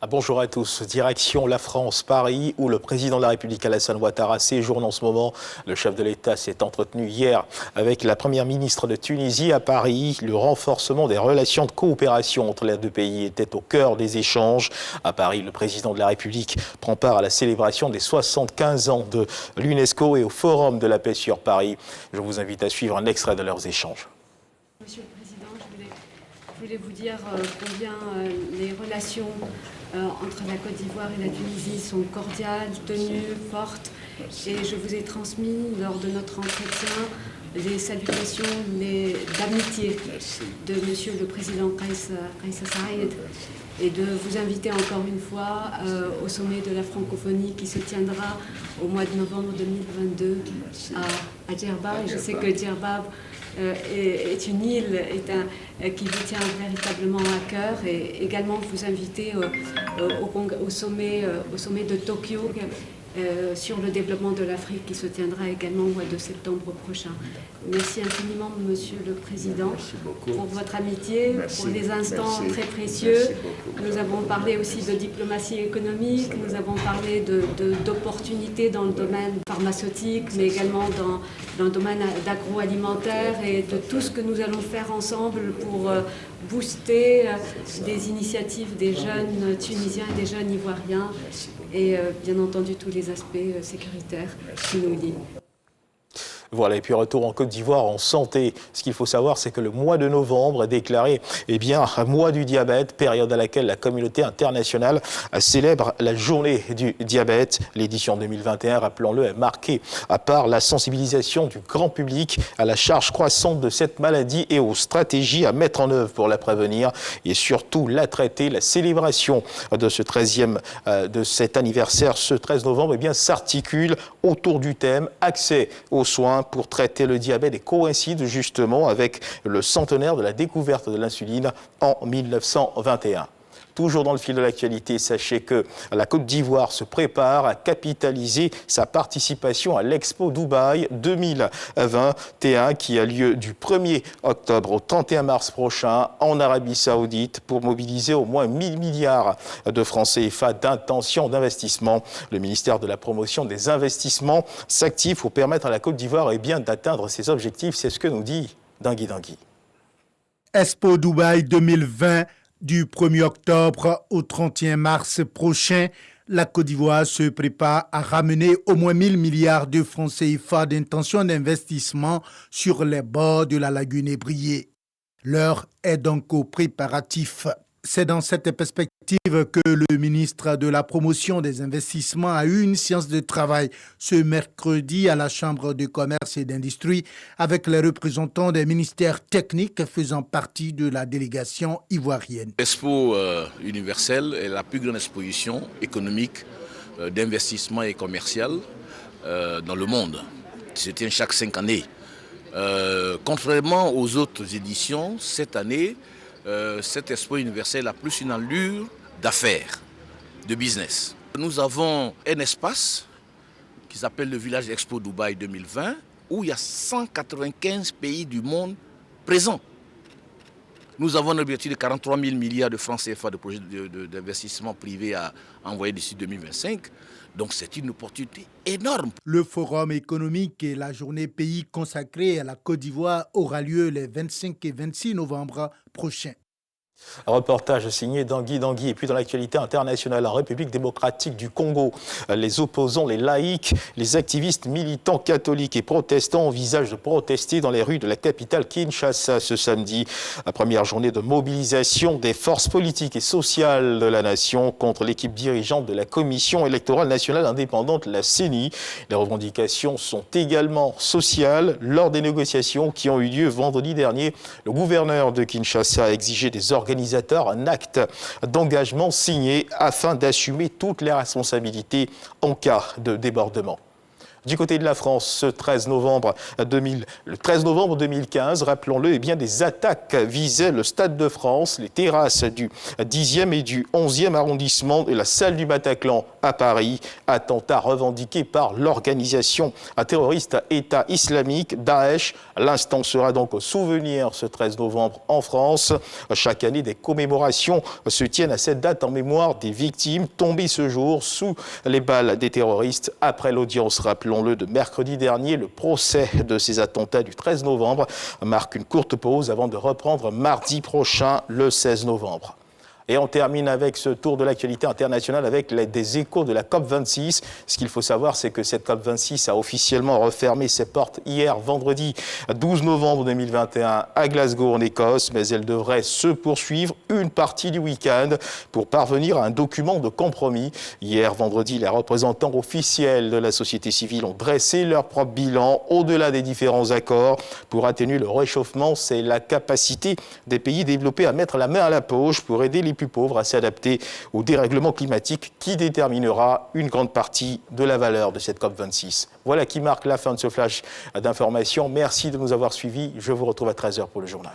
Bonjour à tous. Direction la France, Paris, où le président de la République Alassane Ouattara séjourne en ce moment. Le chef de l'État s'est entretenu hier avec la première ministre de Tunisie à Paris. Le renforcement des relations de coopération entre les deux pays était au cœur des échanges. À Paris, le président de la République prend part à la célébration des 75 ans de l'UNESCO et au Forum de la paix sur Paris. Je vous invite à suivre un extrait de leurs échanges. Monsieur le Président, je voulais vous dire combien les relations entre la Côte d'Ivoire et la Tunisie sont cordiales, tenues, fortes. Et je vous ai transmis lors de notre entretien les salutations d'amitié de Monsieur le Président Kais Saied et de vous inviter encore une fois au sommet de la francophonie qui se tiendra au mois de novembre 2022 à Djerba. Et je sais que Djerba est une île qui vous tient véritablement à cœur, et également vous inviter au sommet de Tokyo sur le développement de l'Afrique qui se tiendra également au mois de septembre prochain. Merci infiniment, Monsieur le Président, pour votre amitié, pour les instants très précieux. Nous avons parlé aussi de diplomatie économique, nous avons parlé d'opportunités dans le domaine pharmaceutique, mais également dans le domaine d'agroalimentaire et de tout ce que nous allons faire ensemble pour booster des initiatives des jeunes Tunisiens et des jeunes Ivoiriens et bien entendu tous les aspects sécuritaires qui nous lient. Voilà, et puis retour en Côte d'Ivoire en santé. Ce qu'il faut savoir, c'est que le mois de novembre est déclaré un mois du diabète, période à laquelle la communauté internationale célèbre la journée du diabète. L'édition 2021, rappelons-le, est marquée par la sensibilisation du grand public à la charge croissante de cette maladie et aux stratégies à mettre en œuvre pour la prévenir et surtout la traiter. La célébration de de cet anniversaire, ce 13 novembre, s'articule autour du thème accès aux soins pour traiter le diabète et coïncide justement avec le centenaire de la découverte de l'insuline en 1921. Toujours dans le fil de l'actualité, sachez que la Côte d'Ivoire se prépare à capitaliser sa participation à l'Expo Dubaï 2021 qui a lieu du 1er octobre au 31 mars prochain en Arabie Saoudite pour mobiliser au moins 1000 milliards de francs CFA d'intention d'investissement. Le ministère de la Promotion des investissements s'active pour permettre à la Côte d'Ivoire d'atteindre ses objectifs. C'est ce que nous dit Dangui Dangui. Expo Dubaï 2020. Du 1er octobre au 31 mars prochain, la Côte d'Ivoire se prépare à ramener au moins 1000 milliards de francs CFA d'intention d'investissement sur les bords de la lagune ébriée. L'heure est donc aux préparatifs. C'est dans cette perspective que le ministre de la Promotion des investissements a eu une séance de travail ce mercredi à la Chambre de commerce et d'industrie avec les représentants des ministères techniques faisant partie de la délégation ivoirienne. L'Expo universelle est la plus grande exposition économique, d'investissement et commercial dans le monde. Se tient chaque 5 années. Contrairement aux autres éditions, cette année, cette expo universelle a plus une allure d'affaires, de business. Nous avons un espace qui s'appelle le village Expo Dubaï 2020 où il y a 195 pays du monde présents. Nous avons un objectif de 43 000 milliards de francs CFA de projets d'investissement privé à envoyer d'ici 2025. Donc c'est une opportunité énorme. Le forum économique et la journée pays consacrée à la Côte d'Ivoire aura lieu les 25 et 26 novembre prochains. Un reportage signé Dangui Dangui. Et puis dans l'actualité internationale, en République démocratique du Congo, les opposants, les laïcs, les activistes militants catholiques et protestants envisagent de protester dans les rues de la capitale Kinshasa ce samedi. La première journée de mobilisation des forces politiques et sociales de la nation contre l'équipe dirigeante de la Commission électorale nationale indépendante, la CENI. Les revendications sont également sociales. Lors des négociations qui ont eu lieu vendredi dernier, le gouverneur de Kinshasa a exigé des organisateurs un acte d'engagement signé afin d'assumer toutes les responsabilités en cas de débordement. Du côté de la France, ce 13 novembre 2015, rappelons-le, eh bien, des attaques visaient le Stade de France, les terrasses du 10e et du 11e arrondissement et la salle du Bataclan à Paris. Attentats revendiqués par l'organisation terroriste État islamique, Daesh. L'instant sera donc au souvenir ce 13 novembre en France. Chaque année, des commémorations se tiennent à cette date en mémoire des victimes tombées ce jour sous les balles des terroristes. Après l'audience, rappelons-le, de mercredi dernier, le procès de ces attentats du 13 novembre marque une courte pause avant de reprendre mardi prochain, le 16 novembre. Et on termine avec ce tour de l'actualité internationale avec des échos de la COP26. Ce qu'il faut savoir, c'est que cette COP26 a officiellement refermé ses portes hier, vendredi 12 novembre 2021, à Glasgow, en Écosse. Mais elle devrait se poursuivre une partie du week-end pour parvenir à un document de compromis. Hier, vendredi, les représentants officiels de la société civile ont dressé leur propre bilan au-delà des différents accords. Pour atténuer le réchauffement, c'est la capacité des pays développés à mettre la main à la poche pour aider les plus pauvres à s'adapter au dérèglement climatique qui déterminera une grande partie de la valeur de cette COP26. Voilà qui marque la fin de ce flash d'information. Merci de nous avoir suivis. Je vous retrouve à 13h pour le journal.